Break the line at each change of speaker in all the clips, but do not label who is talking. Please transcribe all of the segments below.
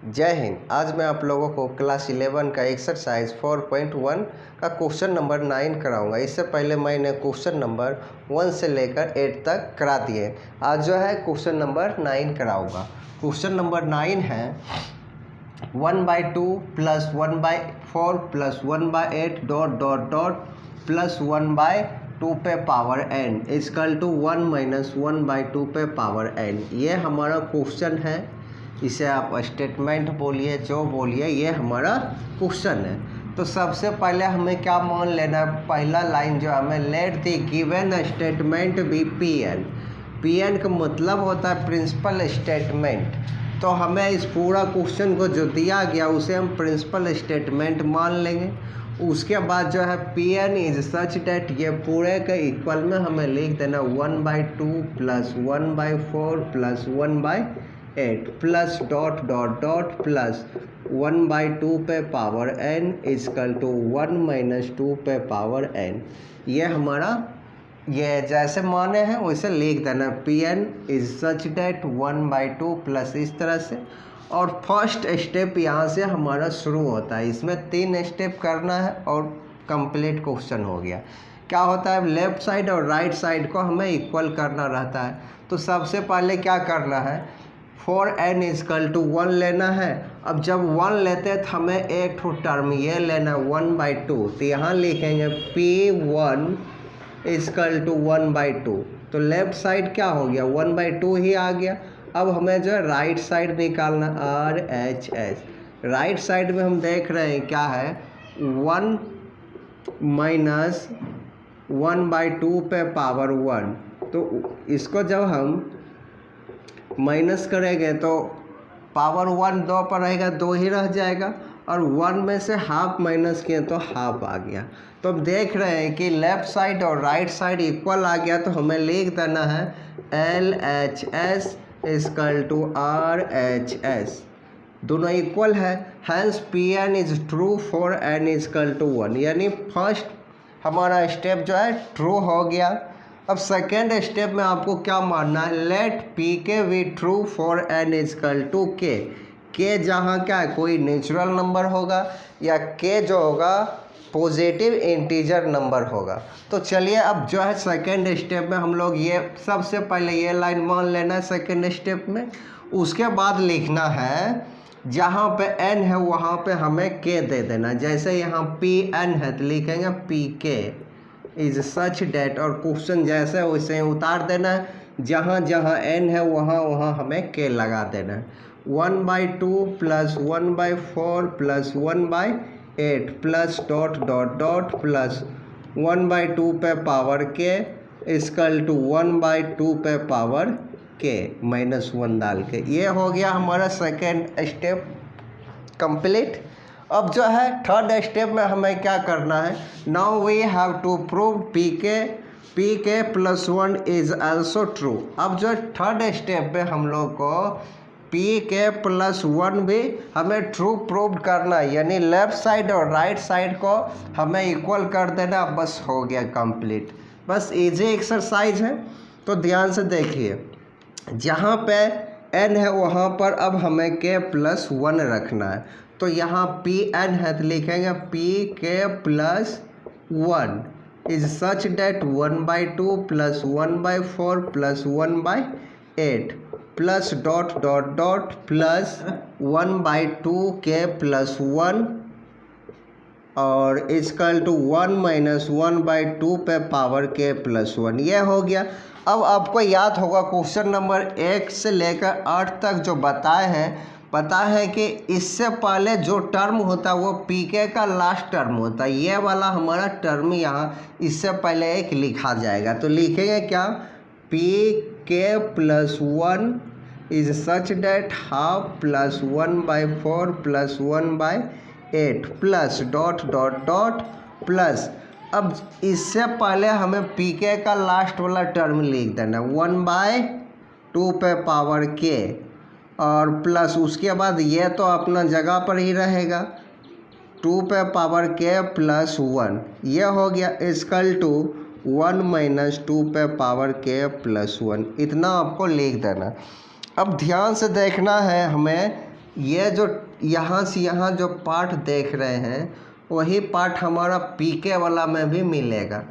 जय हिंद। आज मैं आप लोगों को क्लास 11 का एक्सरसाइज 4.1 का क्वेश्चन नंबर 9 कराऊंगा। इससे पहले मैंने क्वेश्चन नंबर 1 से लेकर 8 तक करा दिए। आज जो है क्वेश्चन नंबर 9 कराऊंगा। क्वेश्चन नंबर 9 है 1/2 plus 1/4 plus 1/8 dot dot dot plus 1/2 पे power n equal to 1 minus 1/2 पे पावर n। ये हमारा क्वेश्चन है। इसे आप स्टेटमेंट बोलिए, जो बोलिए, ये हमारा क्वेश्चन है। तो सबसे पहले हमें क्या मान लेना है, पहला लाइन जो हमें let the given statement be P N. P N का मतलब होता है प्रिंसिपल स्टेटमेंट। तो हमें इस पूरा क्वेश्चन को जो दिया गया उसे हम प्रिंसिपल स्टेटमेंट मान लेंगे। उसके बाद जो है पीएन इज सच डेट, ये पूरे के इक्वल में हमें लिख देना 1/2 plus 1/4 plus 1/8 plus dot dot dot plus 1/2 पे power n equal to 1 minus 2 पे पावर n। ये हमारा ये जैसे माने हैं वैसे लिख देना। Pn is such that 1/2 plus इस तरह से। और फर्स्ट स्टेप यहाँ से हमारा शुरू होता है। इसमें 3 स्टेप करना है और कंप्लीट क्वेश्चन हो गया। क्या होता है, लेफ्ट साइड और राइट साइड को हमें इक्वल करना रहता है। तो सबसे पहले क्या करना है, 4n इक्वल टू 1 लेना है। अब जब 1 लेते हैं तो हमें एक टर्म ये लेना 1/2। तो यहाँ लिखेंगे P1 इक्वल टू 1/2। तो लेफ्ट साइड क्या हो गया, 1/2 ही आ गया। अब हमें जो है राइट साइड निकालना, RHS। राइट साइड में हम देख रहे हैं क्या है, 1 माइनस 1/2 पे पावर 1। तो इसको जब हम माइनस करेंगे तो पावर 1 2 पर रहेगा, 2 ही रह जाएगा। और 1 में से हाफ माइनस किए तो हाफ आ गया। तो अब देख रहे हैं कि लेफ़्ट साइड और राइट साइड इक्वल आ गया। तो हमें लिख देना है LHS इक्वल टू RHS। दोनों इक्वल है। Hence Pn is true for n equal to 1। यानी फर्स्ट हमारा स्टेप जो है ट्रू हो गया। अब सेकेंड स्टेप में आपको क्या मानना है, let Pk be true for n equal to k। k जहाँ क्या है, कोई नेचुरल नंबर होगा या k जो होगा पॉजिटिव इंटीजर नंबर होगा। तो चलिए अब जो है सेकेंड स्टेप में हम लोग ये सबसे पहले ये लाइन मान लेना है सेकेंड स्टेप में। उसके बाद लिखना है जहाँ पे n है वहाँ पे हमें k दे देना। जैसे यहाँ Pn है तो लिखेंगे Pk इज सच डेट, और क्वेश्चन जैसे वैसे उतार देना है। जहाँ जहाँ n है वहाँ वहाँ हमें k लगा देना है। 1/2 plus 1/4 plus 1/8 plus dot dot dot plus 1/2 पे पावर k इक्वल टू 1/2 पे पावर k माइनस 1 डाल के। ये हो गया हमारा सेकेंड स्टेप कंप्लीट। अब जो है थर्ड स्टेप में हमें क्या करना है, now we have to prove Pk plus 1 is also true. अब जो थर्ड स्टेप पे हम लोग को Pk प्लस 1 भी हमें ट्रू प्रूव करना है। यानी लेफ्ट साइड और राइट साइड को हमें इक्वल कर देना। बस हो गया कंप्लीट। बस इजी एक्सरसाइज है। तो ध्यान से देखिए, जहाँ पे n है वहाँ पर अब हमें k प्लस 1 रखना है। तो यहाँ Pn है तो लिखेंगे Pk plus 1 is such that 1/2 plus 1/4 plus 1/8 plus dot dot dot plus 1/2 k plus 1 और इक्वल टू 1 माइनस 1/2 पे पावर k प्लस 1। ये हो गया। अब आपको याद होगा क्वेश्चन नंबर 1 से लेकर 8 तक जो बताए हैं, पता है कि इससे पहले जो टर्म होता है वो Pk का लास्ट टर्म होता है। ये वाला हमारा टर्म यहाँ इससे पहले एक लिखा जाएगा। तो लिखेंगे क्या, Pk plus 1 is such that half plus 1/4 plus 1/8 plus dot dot dot plus. अब इससे पहले हमें Pk का लास्ट वाला टर्म लिख देना 1/2 पे पावर k और प्लस उसके बाद ये तो अपना जगह पर ही रहेगा 2 पे पावर k प्लस 1। ये हो गया इक्वल टू 1 माइनस 2 पे पावर k प्लस 1। इतना आपको लिख देना। अब ध्यान से देखना है हमें ये जो यहाँ से यहाँ जो पार्ट देख रहे हैं वही पार्ट हमारा पीके वाला में भी मिलेगा।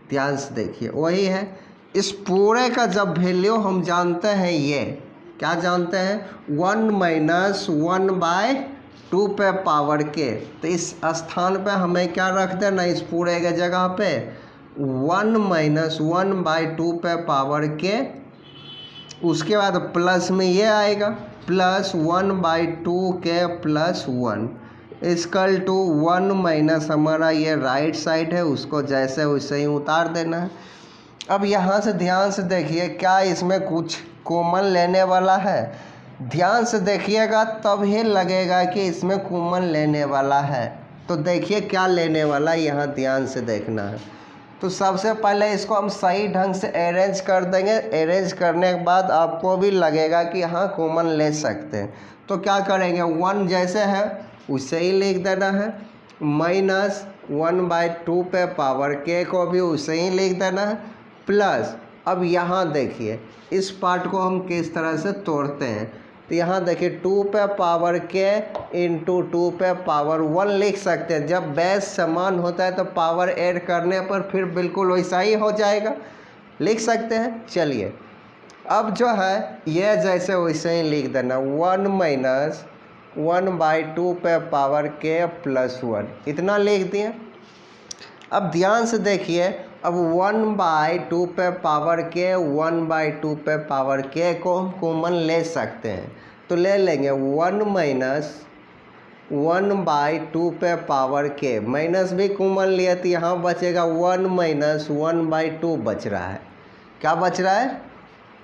ध्यान से देखिए, वही है। इस पूरे का जब वैल्यू हम जानते हैं, ये क्या जानते हैं, 1 माइनस 1/2 पे पावर के, तो इस स्थान पे हमें क्या रख देना, इस पूरे के जगह पे 1 माइनस 1/2 पे पावर के। उसके बाद प्लस में ये आएगा प्लस 1/2 के प्लस 1 इक्वल टू 1 माइनस हमारा ये राइट साइड है, उसको जैसे वैसे ही उतार देना है। अब यहाँ से ध्यान से देखिए, क्या इसमें कुछ कॉमन लेने वाला है? ध्यान से देखिएगा तब ही लगेगा कि इसमें कॉमन लेने वाला है। तो देखिए क्या लेने वाला है, यहाँ ध्यान से देखना है। तो सबसे पहले इसको हम सही ढंग से अरेंज कर देंगे। अरेंज करने के बाद आपको भी लगेगा कि हाँ कॉमन ले सकते हैं। तो क्या करेंगे, 1 जैसे है उसे ही लिख देना है, माइनस 1/2 पे पावर के को भी उसे ही लिख देना है, प्लस अब यहाँ देखिए इस पार्ट को हम किस तरह से तोड़ते हैं। तो यहाँ देखिए 2 पे पावर के इंटू 2 पे पावर 1 लिख सकते हैं। जब बेस समान होता है तो पावर ऐड करने पर फिर बिल्कुल वैसा ही हो जाएगा, लिख सकते हैं। चलिए अब जो है ये जैसे वैसे ही लिख देना, 1 माइनस 1/2 पे पावर के प्लस 1, इतना लिख दिए। अब ध्यान से देखिए, अब 1/2 पे पावर के 1/2 पे पावर के को हम कॉमन ले सकते हैं। तो ले लेंगे 1 माइनस 1/2 पे पावर के, माइनस भी कॉमन लिया तो यहाँ बचेगा 1 माइनस 1/2 बच रहा है। क्या बच रहा है,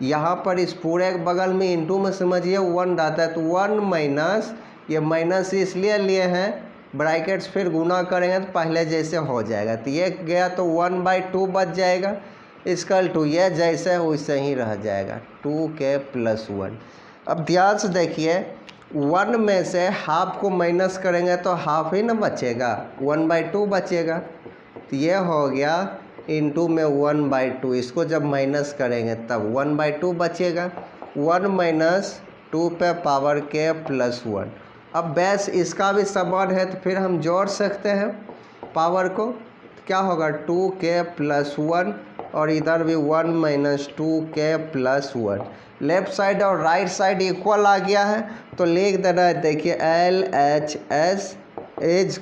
यहाँ पर इस पूरे बगल में इंटू में समझिए 1 रहता है, तो 1 माइनस, ये माइनस इसलिए लिए हैं ब्रैकेट्स, फिर गुना करेंगे तो पहले जैसे हो जाएगा। तो ये गया तो 1/2 बच जाएगा, इक्वल टू ये जैसे वैसे ही रह जाएगा 2 के प्लस 1। अब ध्यान से देखिए, 1 में से हाफ को माइनस करेंगे तो हाफ ही ना बचेगा, 1/2 बचेगा। तो ये हो गया इंटू में 1/2, इसको जब माइनस करेंगे तब 1/2 बचेगा। 1 माइनस 2 पे पावर के प्लस 1। अब बेस इसका भी समान है तो फिर हम जोड़ सकते हैं पावर को। क्या होगा 2 के प्लस 1 और इधर भी 1 माइनस 2 के प्लस 1। लेफ्ट साइड और राइट साइड इक्वल आ गया है तो लिख देना है, देखिए LHS is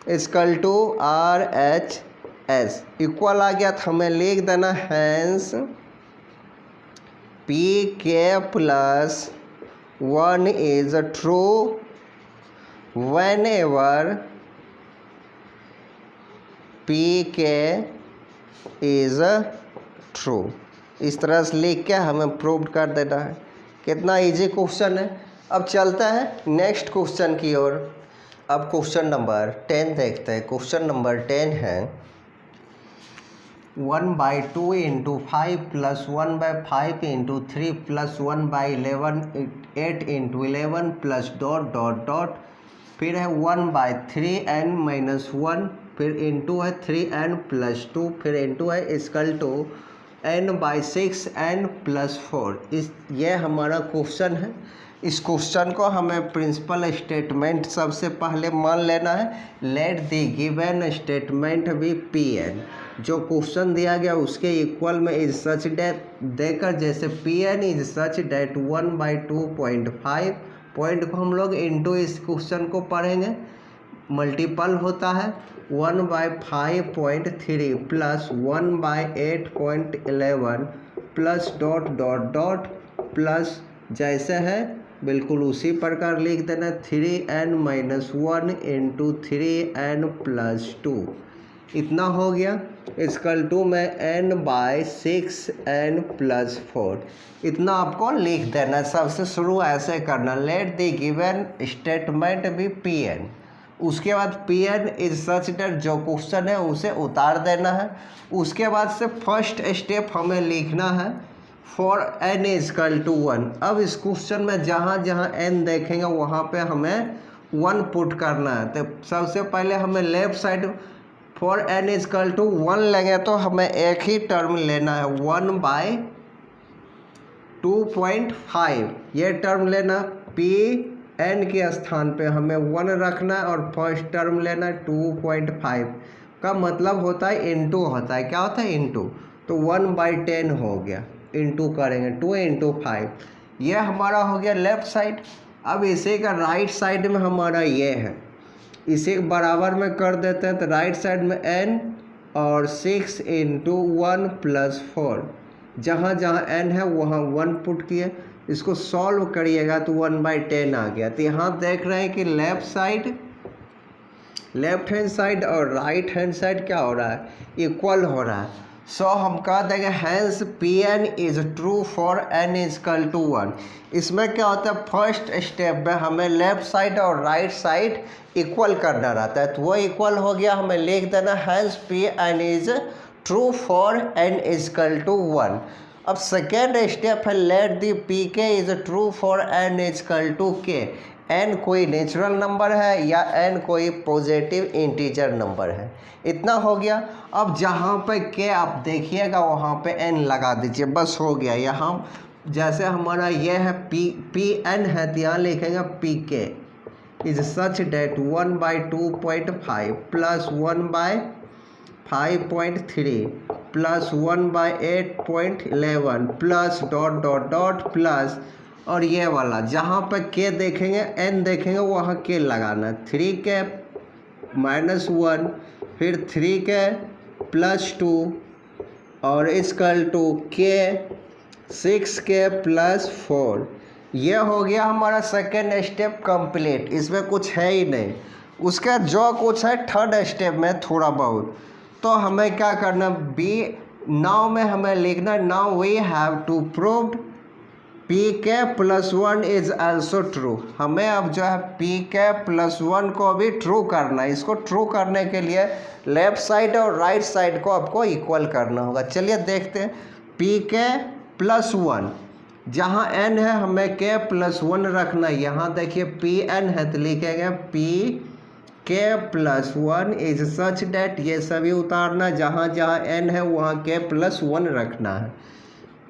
equal to RHS, equal आ गया तो हमें लिख देना हैंस PK plus 1 is true whenever PK is true। इस तरह से लिख के हमें प्रूव कर देना है। कितना इजी क्वेश्चन है। अब चलते हैं नेक्स्ट क्वेश्चन की ओर। अब क्वेश्चन नंबर 10 देखते हैं। क्वेश्चन नंबर 10 है 1/2 into 5 plus 1/5 into 3 plus 1/11 8 into 11 plus dot dot dot, फिर है 1/3n माइनस 1, फिर इंटू है 3n प्लस 2, फिर इंटू है इक्वल टू n/6n प्लस 4। ये हमारा क्वेश्चन है। इस क्वेश्चन को हमें प्रिंसिपल स्टेटमेंट सबसे पहले मान लेना है। Let the given statement be Pn। जो क्वेश्चन दिया गया उसके इक्वल में इज सच डेट देकर, जैसे Pn is such that 1/2.5 point को हम लोग इंटू इस क्वेश्चन को पढ़ेंगे, मल्टीपल होता है 1/5.3 plus 1/8.11 plus dot dot dot plus जैसे है बिल्कुल उसी प्रकार लिख देना 3n minus 1 into 3n plus 2, इतना हो गया। इक्वल टू में n/6n प्लस 4, इतना आपको लिख देना। सबसे शुरू ऐसे करना, let the given statement be Pn। उसके बाद Pn इज सच डेट, जो क्वेश्चन है उसे उतार देना है। उसके बाद से फर्स्ट स्टेप हमें लिखना है फॉर n इक्वल टू 1। अब इस क्वेश्चन में जहाँ जहाँ n देखेंगे वहाँ पे हमें 1 पुट करना है। तो सबसे पहले हमें left side for n equal to 1 लेंगे तो हमें एक ही टर्म लेना है 1/2.5, ये टर्म लेना P n के स्थान पे हमें 1 रखना है और फर्स्ट टर्म लेना है 2.5 का मतलब होता है इंटू होता है, क्या होता है इंटू, तो 1/10 हो गया, इंटू करेंगे 2 × 5, ये हमारा हो गया लेफ्ट साइड। अब इसी का राइट साइड में हमारा ये है, इसे बराबर में कर देते हैं, तो राइट साइड में n और 6 × 1 + 4, जहाँ जहाँ n है वहाँ 1 पुट किए, इसको सॉल्व करिएगा तो 1/10 आ गया। तो यहाँ देख रहे हैं कि लेफ्ट हैंड साइड और राइट हैंड साइड क्या हो रहा है, इक्वल हो रहा है। सो हम कह देंगे hence Pn is true for n = 1। इसमें क्या होता है, फर्स्ट स्टेप में हमें लेफ्ट साइड और राइट साइड इक्वल करना रहता है, तो वो इक्वल हो गया, हमें लिख देना hence Pn is true for n = 1। अब सेकेंड स्टेप है let the Pk is true for n = k। n कोई नेचुरल नंबर है या n कोई पॉजिटिव इंटीजर नंबर है, इतना हो गया। अब जहाँ पे k आप देखिएगा वहाँ पे n लगा दीजिए, बस हो गया। यहाँ जैसे हमारा ये है Pn है, तो यहाँ लिखेंगे Pk is such that 1/2.5 plus 1/5.3 plus 1/8.11 plus ... plus, और ये वाला जहाँ पे k देखेंगे n देखेंगे वहाँ k लगाना, 3k -1 फिर 3k + 2 और = k 6k + 4। ये हो गया हमारा सेकेंड स्टेप कंप्लीट, इसमें कुछ है ही नहीं। उसका जो कुछ है थर्ड स्टेप में थोड़ा बहुत, तो हमें क्या करना, नाउ में हमें लिखना, now we have to prove Pk + 1 is also true. हमें अब जो है Pk + 1 को भी ट्रू करना है। इसको ट्रू करने के लिए लेफ्ट साइड और राइट साइड को आपको इक्वल करना होगा। चलिए देखते हैं, Pk + 1, जहाँ n है हमें k + 1 रखना है। यहाँ देखिए Pn है तो लिखेंगे Pk + 1 इज सच डेट, ये सभी उतारना, जहाँ जहाँ n है वहाँ k + 1 रखना है।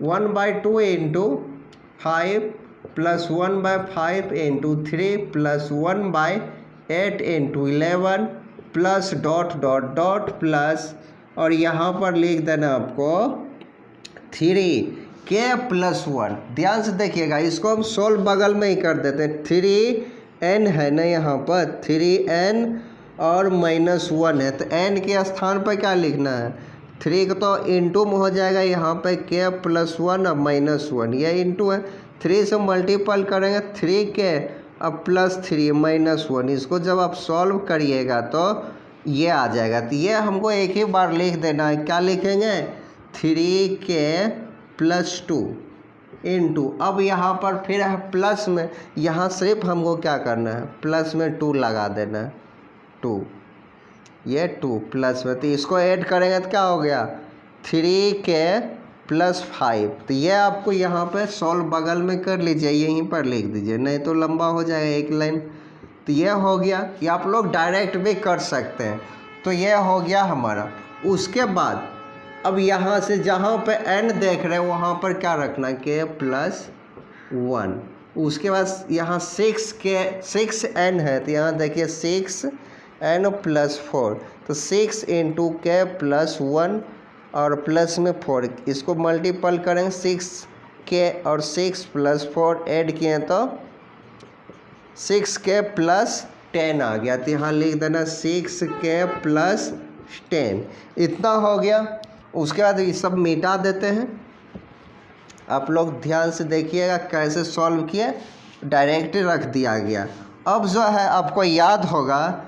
1/2 × 5 प्लस 1/5 × 3 प्लस 1/8 × 11 प्लस ... प्लस, और यहाँ पर लिख देना आपको 3k + 1। ध्यान से देखिएगा, इसको हम सोल्व बगल में ही कर देते हैं। 3n है ना, यहाँ पर 3n और -1 है, तो n के स्थान पर क्या लिखना है, 3 का तो इंटू में हो जाएगा, यहाँ पे k + 1 और -1, ये इंटू है, 3 से मल्टीपल करेंगे 3k अब +3 -1। इसको जब आप सॉल्व करिएगा तो ये आ जाएगा। तो ये हमको एक ही बार लिख देना है, क्या लिखेंगे, 3k + 2 इंटू, अब यहाँ पर फिर है प्लस में, यहाँ सिर्फ हमको क्या करना है, प्लस में 2 लगा देना है, 2, ये 2 प्लस में, तो इसको ऐड करेंगे तो क्या हो गया, 3k + 5। तो ये आपको यहाँ पे सॉल्व बगल में कर लीजिए, यहीं पर लिख दीजिए, नहीं तो लंबा हो जाएगा एक लाइन। तो ये हो गया, ये आप लोग डायरेक्ट भी कर सकते हैं। तो ये हो गया हमारा। उसके बाद अब यहाँ से जहाँ पे n देख रहे हैं वहाँ पर क्या रखना, k + 1। उसके बाद यहाँ 6n है, तो यहाँ देखिए 6n + 4, तो 6 × k + 1 और प्लस में 4, इसको मल्टीपल करेंगे 6k और 6 + 4 ऐड किए तो 6k + 10 आ गया। तो यहाँ लिख देना 6k + 10, इतना हो गया। उसके बाद ये सब मिटा देते हैं। आप लोग ध्यान से देखिएगा कैसे सॉल्व किए, डायरेक्ट रख दिया गया। अब जो है आपको याद होगा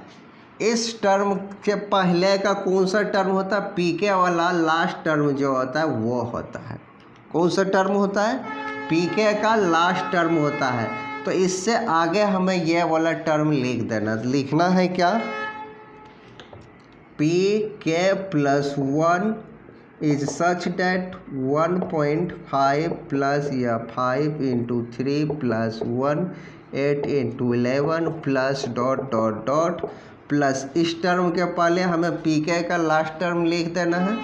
इस टर्म के पहले का कौन सा टर्म होता है, Pk वाला लास्ट टर्म जो होता है वो होता है, कौन सा टर्म होता है, Pk का लास्ट टर्म होता है। तो इससे आगे हमें ये वाला टर्म लिख देना, लिखना है क्या, Pk + 1 is such that 1.5 plus या 5 × 3 प्लस 1 8 × 11 प्लस ... प्लस, इस टर्म के पहले हमें Pk का लास्ट टर्म लिख देना है,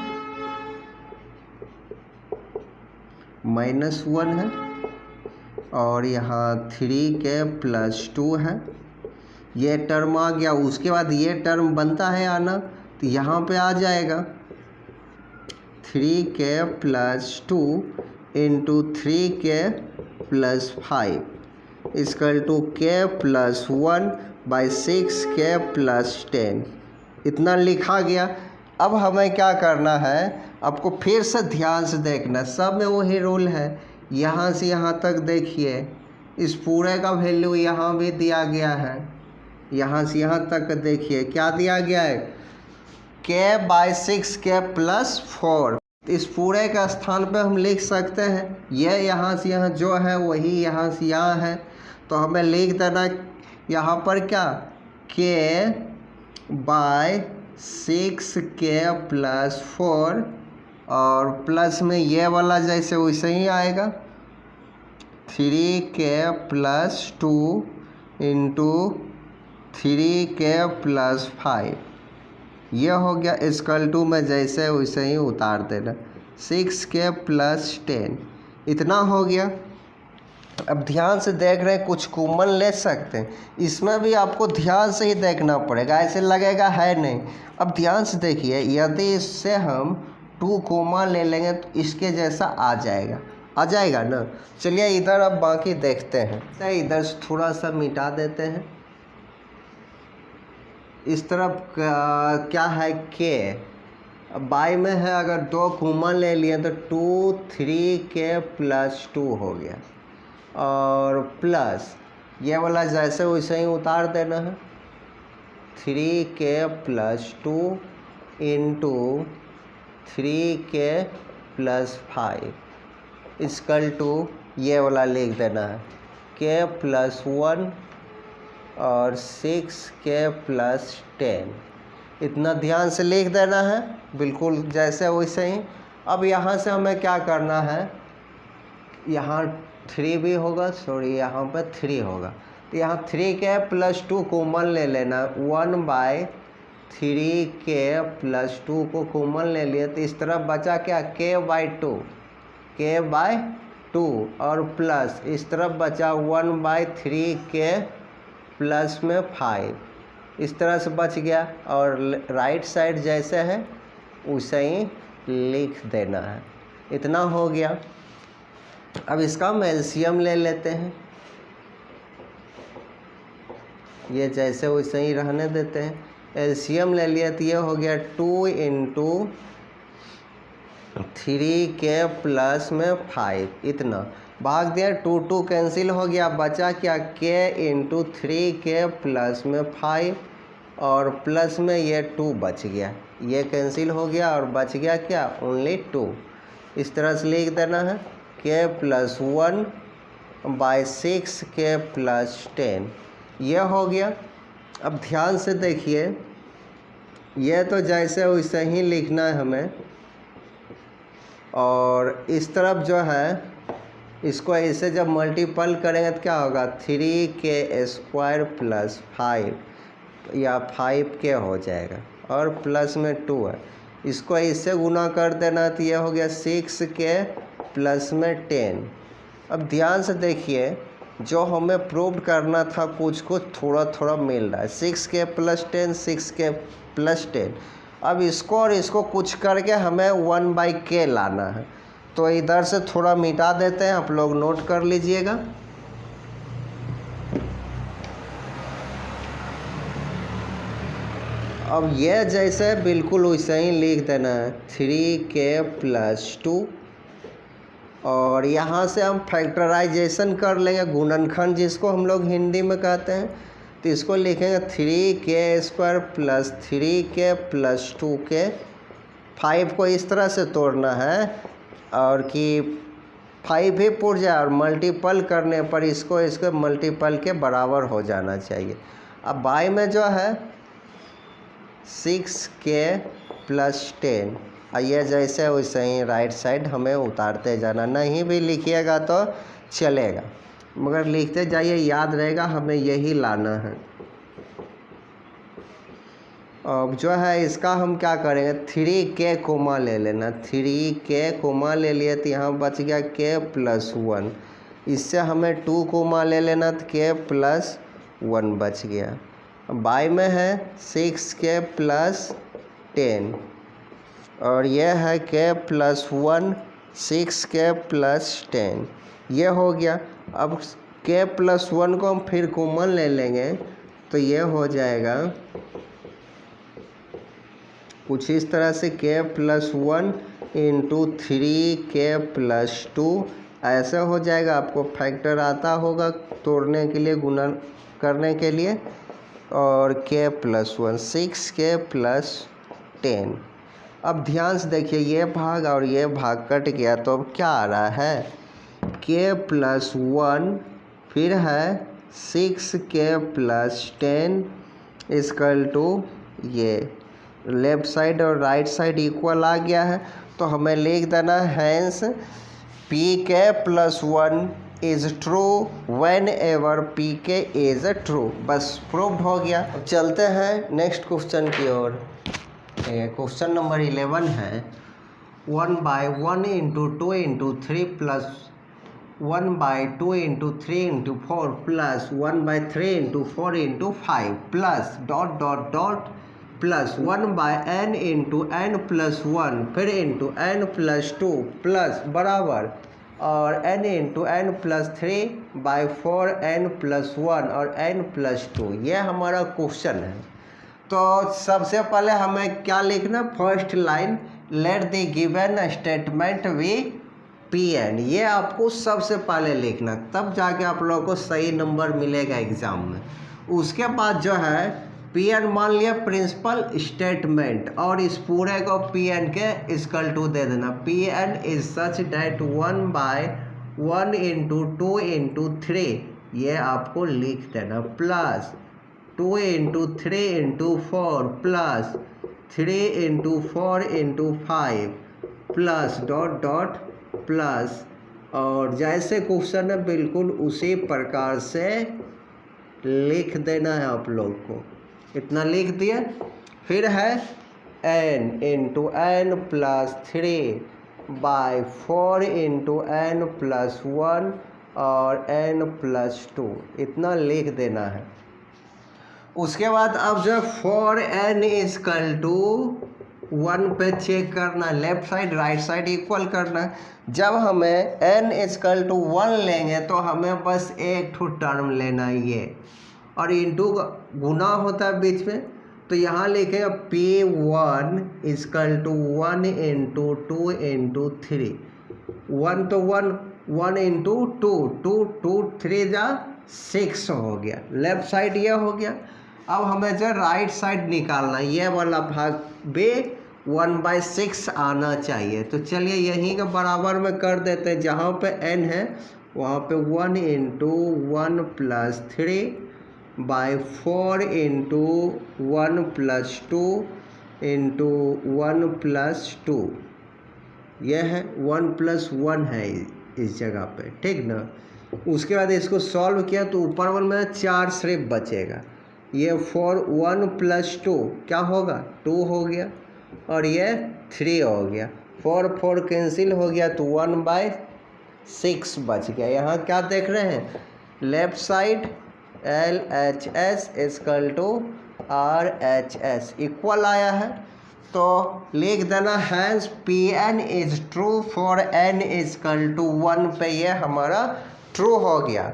-1 है, और यहाँ 3k + 2 है, ये टर्म आ गया। उसके बाद ये टर्म बनता है आना, तो यहाँ पे आ जाएगा 3k + 2 × 3k + 5 = k + 1/6k + 10, इतना लिखा गया। अब हमें क्या करना है, आपको फिर से ध्यान से देखना, सब में वही रूल है। यहाँ से यहाँ तक देखिए, इस पूरे का वैल्यू यहाँ भी दिया गया है। यहाँ से यहाँ तक देखिए क्या दिया गया है, k/6k + 4। इस पूरे का स्थान पे हम लिख सकते हैं, यह यहाँ से यहाँ जो है वही यहाँ से यहाँ है, तो हमें लिख देना यहाँ पर क्या, k/6k + 4 और प्लस में ये वाला जैसे वैसे ही आएगा 3k + 2 × 3k + 5, यह हो गया = में जैसे वैसे ही उतार देना 6k + 10, इतना हो गया। अब ध्यान से देख रहे हैं, कुछ कॉमन ले सकते हैं, इसमें भी आपको ध्यान से ही देखना पड़ेगा, ऐसे लगेगा है नहीं। अब ध्यान से देखिए, यदि इससे हम 2 कॉमन ले लेंगे तो इसके जैसा आ जाएगा ना। चलिए इधर अब बाकी देखते हैं, तो इधर से थोड़ा सा मिटा देते हैं। इस तरफ क्या है, k, अब बाई में है, अगर 2 कॉमन ले लिए तो 2 3k + 2 हो गया, और प्लस ये वाला जैसे वैसे ही उतार देना है 3k + 2 × 3k + 5 = ये वाला लिख देना है k + 1 और 6k + 10, इतना ध्यान से लिख देना है, बिल्कुल जैसे वैसे ही। अब यहाँ से हमें क्या करना है, यहाँ 3 भी होगा, सॉरी यहाँ पर 3 होगा, तो यहाँ 3k + 2 कॉमन ले लेना, 1/3k + 2 को कॉमन ले लिए, तो इस तरफ बचा क्या, k/2 और प्लस इस तरफ बचा 1/3k प्लस में 5, इस तरह से बच गया, और राइट साइड जैसे है वैसे ही लिख देना है, इतना हो गया। अब इसका हम एलसीएम ले लेते हैं, ये जैसे वैसे ही रहने देते हैं। एलसीएम ले लिया तो ये हो गया 2 × 3k + में 5, इतना भाग दिया, 2 कैंसिल हो गया, बचा क्या, k × 3k + में 5 और प्लस में ये 2 बच गया, ये कैंसिल हो गया और बच गया क्या, ओनली 2। इस तरह से लिख देना है k + 1/6k + 10, यह हो गया। अब ध्यान से देखिए, यह तो जैसे वैसे ही लिखना है हमें, और इस तरफ जो है इसको ऐसे जब मल्टीपल करेंगे तो क्या होगा, 3k² + 5 या 5k हो जाएगा, और प्लस में 2 है, इसको इससे गुना कर देना, तो यह हो गया 6k + में 10। अब ध्यान से देखिए, जो हमें प्रूव करना था कुछ थोड़ा थोड़ा मिल रहा है, 6k + 10 6k + 10। अब इसको और इसको कुछ करके हमें 1/k लाना है, तो इधर से थोड़ा मिटा देते हैं, आप लोग नोट कर लीजिएगा। अब ये जैसे बिल्कुल वैसे ही लिख देना है 3k + 2, और यहाँ से हम फैक्टराइजेशन कर लेंगे, गुणनखंड जिसको हम लोग हिंदी में कहते हैं, तो इसको लिखेंगे 3k² + 3k + 2k। 5 को इस तरह से तोड़ना है और कि 5 ही पुर जाए, और मल्टीपल करने पर इसको मल्टीपल के बराबर हो जाना चाहिए। अब बाई में जो है 6k + 10, ये जैसे वैसे ही राइट साइड हमें उतारते जाना, नहीं भी लिखिएगा तो चलेगा, मगर लिखते जाइए, याद रहेगा हमें यही लाना है। अब जो है इसका हम क्या करेंगे, 3k कोमा ले लेना, 3k कोमा ले लिए तो यहाँ बच गया k + 1, इससे हमें 2 कोमा ले लेना तो k+1 बच गया। बाई में है 6k+10 और यह है k+1 6k+10 ये हो गया। अब k+1 को हम फिर कॉमन ले लेंगे तो ये हो जाएगा कुछ इस तरह से k+1 इंटू 3k+2 ऐसा हो जाएगा। आपको फैक्टर आता होगा तोड़ने के लिए, गुणा करने के लिए। और k+1 6k+10। अब ध्यान से देखिए ये भाग और ये भाग कट गया तो अब क्या आ रहा है k+1 फिर है 6k+10 इक्वल टू ये लेफ्ट साइड और राइट साइड इक्वल आ गया है। तो हमें लिख देना hence pk+1 is true whenever pk is true. बस प्रूव्ड हो गया। चलते हैं नेक्स्ट क्वेश्चन की ओर। क्वेश्चन नंबर 11 है 1/1 into 2 into 3 plus 1/2 into 3 into 4 plus 1/3 into 4 into 5 plus dot dot dot plus 1/n into n plus 1 फिर into n plus 2 plus बराबर और n into n plus 3/4 n plus 1 और n plus 2। ये हमारा question है। तो सबसे पहले हमें क्या लिखना, first line let the given statement be pn, ये आपको सबसे पहले लिखना, तब जाके आप लोगों को सही नंबर मिलेगा एग्जाम में। उसके बाद जो है pn मान लिया प्रिंसिपल स्टेटमेंट और इस पूरे को pn के इक्वल टू दे देना। pn is such that 1/1 into 2 into 3 ये आपको लिख देना plus 2 into 3 into 4 plus 3 into 4 into 5 plus dot dot plus और जैसे क्वेश्चन है बिल्कुल उसी प्रकार से लिख देना है आप लोग को। इतना लिख दिया। फिर है n into n plus 3/4 into n plus 1 और n प्लस 2 इतना लिख देना है। उसके बाद अब जो 4n इक्वल टू 1 पे चेक करना, left side right side equal करना। जब हमें n इक्वल टू 1 लेंगे तो हमें बस एक ठो टर्म लेना ये और इंटू गुना होता है बीच में, तो यहाँ लिखेगा p1 equal to 1 into 2 into 3 1 तो 1 इंटू 2 2 3 जा 6 हो गया। लेफ्ट साइड ये हो गया। अब हमें जो राइट साइड निकालना, ये वाला भाग भी 1/6 आना चाहिए। तो चलिए यहीं के बराबर में कर देते हैं। जहाँ पे n है वहाँ पे 1 into 1 plus 3/4 into 1 plus 2 into 1 plus 2 यह है 1 प्लस 1 है इस जगह पे, ठीक ना। उसके बाद इसको सॉल्व किया तो ऊपर वाले में 4 सिर्फ बचेगा। ये 4 1 प्लस 2 क्या होगा 2 हो गया और ये 3 हो गया। 4 4 कैंसिल हो गया तो 1/6 बच गया। यहाँ क्या देख रहे हैं, left side LHS equal to RHS equal आया है। तो लिख देना hence PN is true for n equal to 1 पे ये हमारा ट्रू हो गया।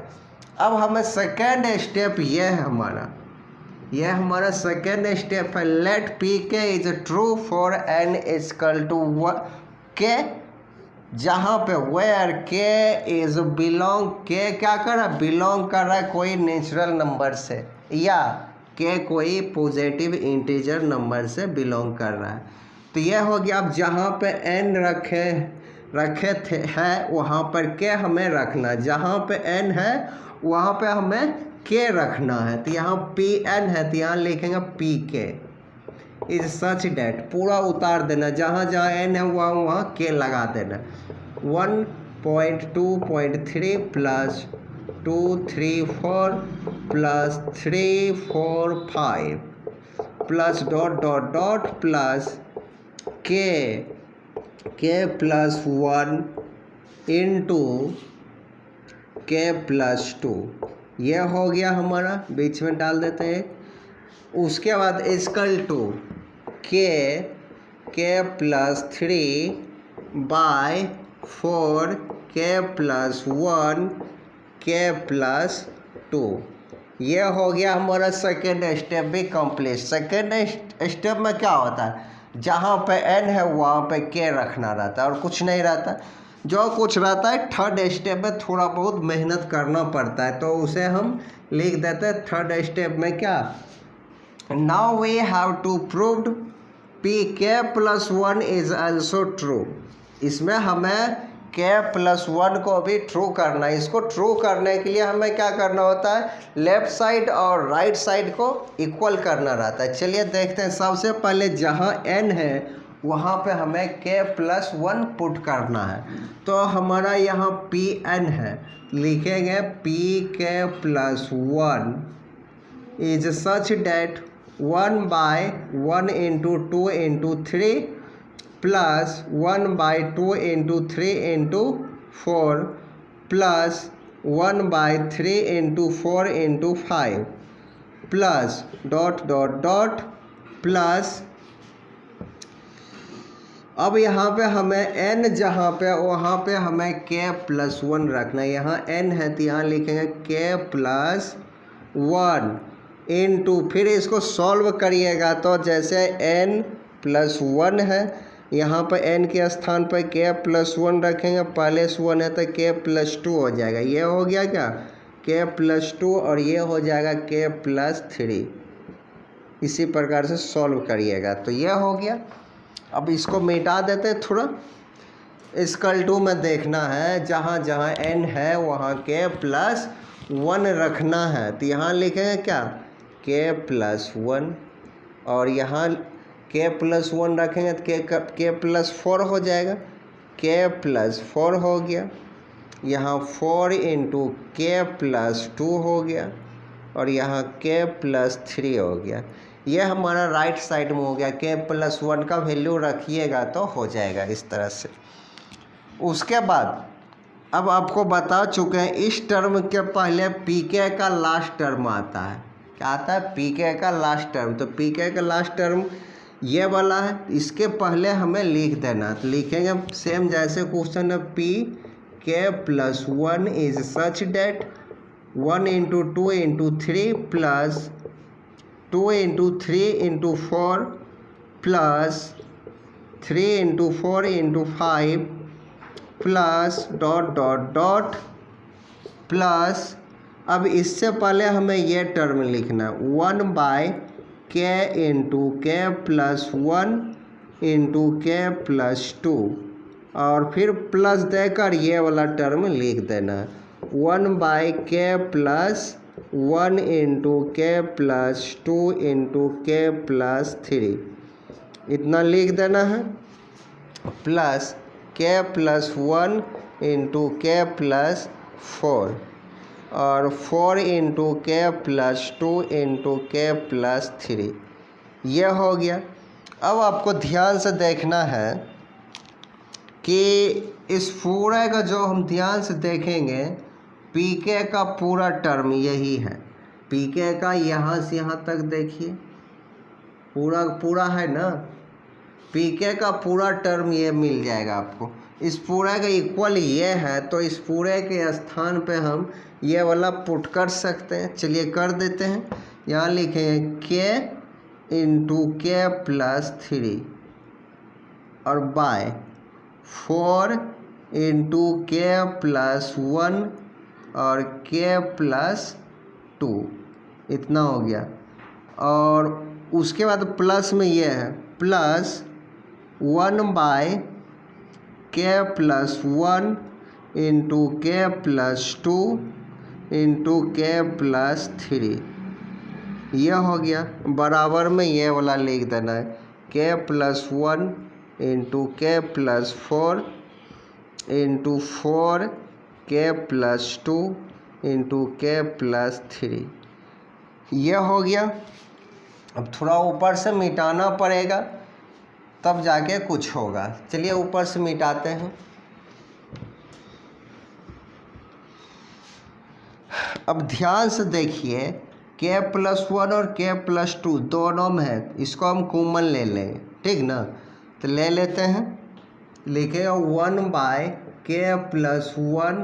अब हमें सेकेंड स्टेप ये है हमारा सेकेंड स्टेप है let PK is true for n equal to k, जहाँ पे where k is belong, k क्या कर रहा है बिलोंग कर रहा है कोई नेचुरल नंबर से या k कोई पॉजिटिव इंटीजर नंबर से बिलोंग कर रहा है। तो यह हो गया। अब जहाँ पे n रखे थे है वहाँ पर k हमें रखना, जहाँ पे n है वहाँ पे हमें k रखना है। तो यहाँ PN है तो यहाँ लिखेंगे PK इज सच डैट, पूरा उतार देना, जहाँ जहाँ n है वहाँ k लगा देना। 1.2.3 plus 234 plus 345 plus dot dot dot plus k plus 1 into के प्लस 2, ये हो गया हमारा, बीच में डाल देते हैं। उसके बाद इक्वल टू के प्लस 3 बाय 4 के प्लस 1 के प्लस 2, ये हो गया हमारा सेकेंड स्टेप भी कंप्लीट। सेकेंड स्टेप में क्या होता है, जहाँ पे n है वहाँ पे k रखना रहता है और कुछ नहीं रहता। जो कुछ रहता है थर्ड स्टेप में थोड़ा बहुत मेहनत करना पड़ता है, तो उसे हम लिख देते हैं थर्ड स्टेप में क्या, now we have to proved P K plus 1 is also true. इसमें हमें k प्लस 1 को भी ट्रू करना है। इसको ट्रू करने के लिए हमें क्या करना होता है, लेफ्ट साइड और राइट साइड को इक्वल करना रहता है। चलिए देखते हैं। सबसे पहले जहाँ n है वहाँ पे हमें k प्लस 1 पुट करना है, तो हमारा यहाँ Pn है, लिखेंगे Pk plus 1 is such that 1 by 1 into 2 into 3 plus 1 by 2 into 3 into 4 plus 1 by 3 into 4 into 5 plus dot dot dot plus. अब यहाँ पे हमें n जहाँ पे वहाँ पे हमें k प्लस 1 रखना है। यहाँ n है तो यहाँ लिखेंगे k प्लस 1 इंटू, फिर इसको सॉल्व करिएगा तो जैसे n प्लस 1 है, यहाँ पर n के स्थान पर k प्लस 1 रखेंगे, पहले से 1 है तो k प्लस 2 हो जाएगा। ये हो गया क्या, k प्लस 2, और ये हो जाएगा k प्लस 3। इसी प्रकार से सॉल्व करिएगा तो ये हो गया। अब इसको मिटा देते हैं थोड़ा। इक्वल टू में देखना है, जहाँ जहाँ n है वहाँ k प्लस 1 रखना है, तो यहाँ लिखेंगे क्या, k प्लस 1, और यहाँ k प्लस 1 रखेंगे तो k प्लस 4 हो जाएगा, k प्लस 4 हो गया। यहाँ 4 इंटू k प्लस 2 हो गया, और यहाँ k प्लस 3 हो गया। ये हमारा राइट साइड में हो गया। k प्लस 1 का वैल्यू रखिएगा तो हो जाएगा इस तरह से। उसके बाद अब आपको बता चुके हैं, इस टर्म के पहले pk का लास्ट टर्म आता है। क्या आता है, pk का लास्ट टर्म। तो pk का लास्ट टर्म ये वाला है, इसके पहले हमें लिख देना। तो लिखेंगे सेम जैसे क्वेश्चन है, pk plus 1 is such that 1 into 2 into 3 plus 2 into 3 into 4 plus 3 into 4 into 5 plus dot dot dot plus. अब इससे पहले हमें ये टर्म लिखना है, 1 by k into k plus 1 into k plus 2, और फिर प्लस देकर ये वाला टर्म लिख देना है, 1 by k plus 1 into k plus 2 into k plus 3, इतना लिख देना है, plus k plus 1 into k plus 4, और 4 into k plus 2 into k plus 3, ये हो गया। अब आपको ध्यान से देखना है कि इस पूरे का जो हम ध्यान से देखेंगे, pk का पूरा टर्म यही है। pk का यहाँ से यहाँ तक देखिए पूरा पूरा है ना, pk का पूरा टर्म ये मिल जाएगा आपको। इस पूरे का इक्वल ये है, तो इस पूरे के स्थान पे हम ये वाला पुट कर सकते हैं। चलिए कर देते हैं। यहाँ लिखेंगे k इंटू k प्लस 3 और बाय 4 इंटू k प्लस 1 और k प्लस 2, इतना हो गया। और उसके बाद प्लस में ये है, plus 1 by k plus 1 into k plus 2 into k plus 3, यह हो गया। बराबर में ये वाला लिख देना है, k plus 1 into k plus 4 into 4 k plus 2 into k plus 3, यह हो गया। अब थोड़ा ऊपर से मिटाना पड़ेगा तब जाके कुछ होगा। चलिए ऊपर से मिटाते हैं। अब ध्यान से देखिए, k + 1 और k + 2 दोनों में है, इसको हम कॉमन ले लेंगे, ठीक ना। तो ले लेते हैं, लिखेगा 1/k + 1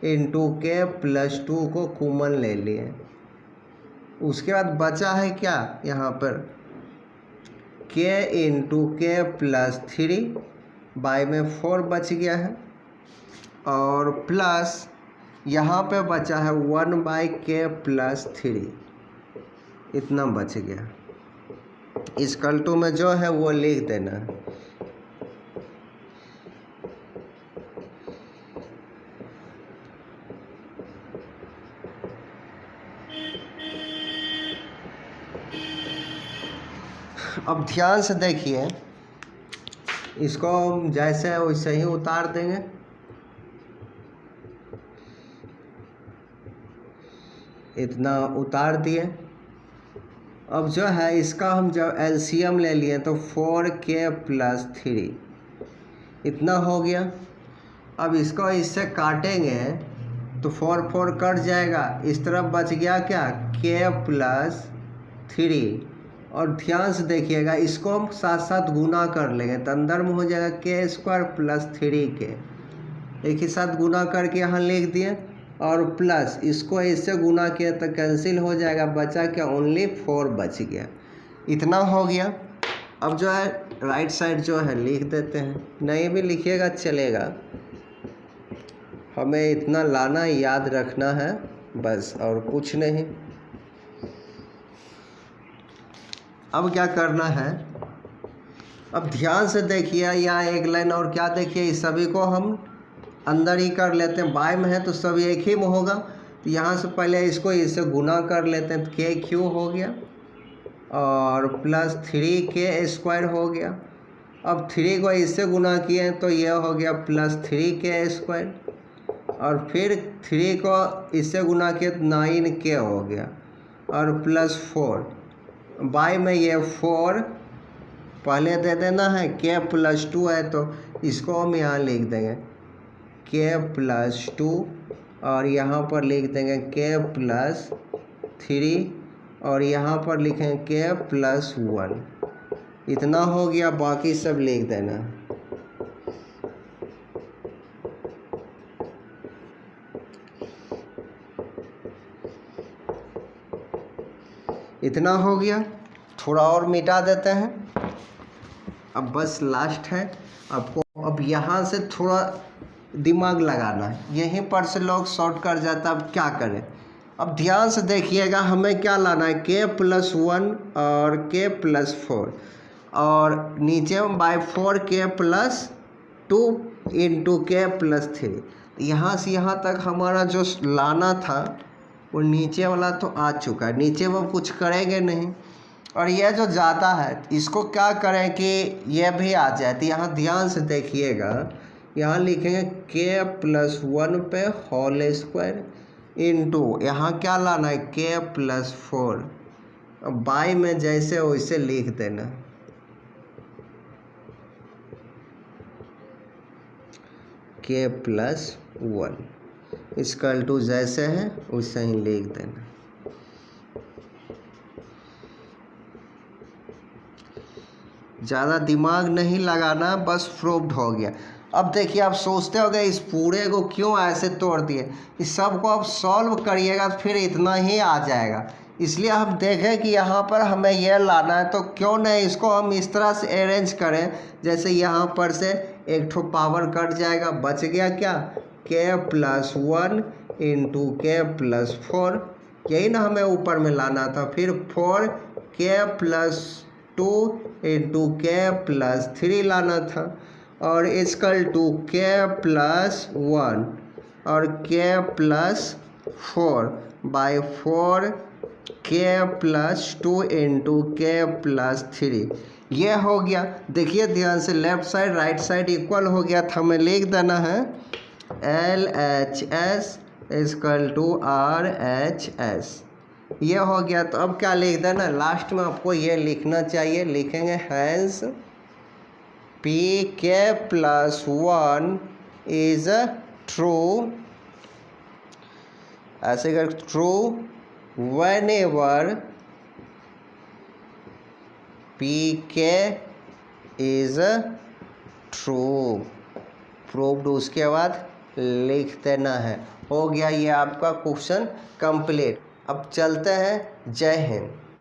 × k + 2 को कॉमन ले लिए। उसके बाद बचा है क्या यहाँ पर, k × k + 3 बाई में 4 बच गया है, और प्लस यहाँ पे बचा है 1/k + 3, इतना बच गया। इस = में जो है वो लिख देना है। अब ध्यान से देखिए, इसको हम जैसे है वैसे ही उतार देंगे। इतना उतार दिए। अब जो है इसका हम जब एलसीएम ले लिए तो 4k + 3 इतना हो गया। अब इसको इससे काटेंगे तो 4 4 कट जाएगा, इस तरफ बच गया क्या, k + 3। और ध्यान से देखिएगा, इसको हम साथ साथ गुना कर लेंगे तो अंदर में हो जाएगा k² + 3k, एक ही साथ गुना करके यहाँ लिख दिए, और प्लस इसको इससे गुना किया तो कैंसिल हो जाएगा, बचा क्या, ओनली 4 बच गया। इतना हो गया। अब जो है राइट साइड जो है लिख देते हैं, नहीं भी लिखिएगा चलेगा, हमें इतना लाना याद रखना है बस, और कुछ नहीं। अब क्या करना है, अब ध्यान से देखिए, यहाँ एक लाइन और क्या देखिए, इस सभी को हम अंदर ही कर लेते हैं, बाय में है तो सब एक ही में होगा, तो यहाँ से पहले इसको इससे गुना कर लेते हैं, तो k³ हो गया और प्लस 3k² हो गया। अब 3 को इससे गुना किए तो यह हो गया प्लस 3k², और फिर 3 को इससे गुना किए तो 9k हो गया, और प्लस 4 बाय में ये 4 पहले दे देना है, k + 2 है तो इसको हम यहाँ लिख देंगे k + 2, और यहाँ पर लिख देंगे k + 3, और यहाँ पर लिखेंगे k + 1। इतना हो गया, बाकी सब लिख देना। इतना हो गया, थोड़ा और मिटा देते हैं। अब बस लास्ट है आपको, अब यहाँ से थोड़ा दिमाग लगाना है, यहीं पर से लोग शॉर्ट कर जाता। अब क्या करें, अब ध्यान से देखिएगा, हमें क्या लाना है, k + 1 और k + 4, और नीचे में बाय 4k + 2 × k + 3। यहाँ से यहाँ तक हमारा जो लाना था वो नीचे वाला तो आ चुका है, नीचे वो कुछ करेंगे नहीं, और यह जो जाता है इसको क्या करें कि यह भी आ जाए। तो यहाँ ध्यान से देखिएगा, यहाँ लिखेंगे k + 1 पे होल² इंटू यहाँ क्या लाना है, k + 4। अब बाई में जैसे वैसे लिख देना, k + 1 = जैसे है वैसे ही लिख देना। ज़्यादा दिमाग नहीं लगाना, बस प्रूव्ड हो गया। अब देखिए, आप सोचते होंगे इस पूरे को क्यों ऐसे तोड़ दिए, इस सब को आप सॉल्व करिएगा तो फिर इतना ही आ जाएगा। इसलिए हम देखें कि यहाँ पर हमें यह लाना है, तो क्यों नहीं इसको हम इस तरह से अरेंज करें, जैसे यहाँ पर से एक ठो पावर कट जाएगा, बच गया क्या, k + 1 × k + 4, यही ना हमें ऊपर में लाना था। फिर 4k + 2 × k + 3 लाना था, और = k + 1 और k + 4 बाय 4k + 2 × k + 3। ये हो गया। देखिए ध्यान से, left side right side equal हो गया था, हमें लिख देना है LHS = RHS। ये हो गया। तो अब क्या लिख देना, लास्ट में आपको ये लिखना चाहिए, लिखेंगे हैंस PK + 1 is true ऐसे कर true whenever pk is true, proved उसके बाद लिख देना है। हो गया ये आपका क्वेश्चन कंप्लीट। अब चलते हैं। जय हिंद।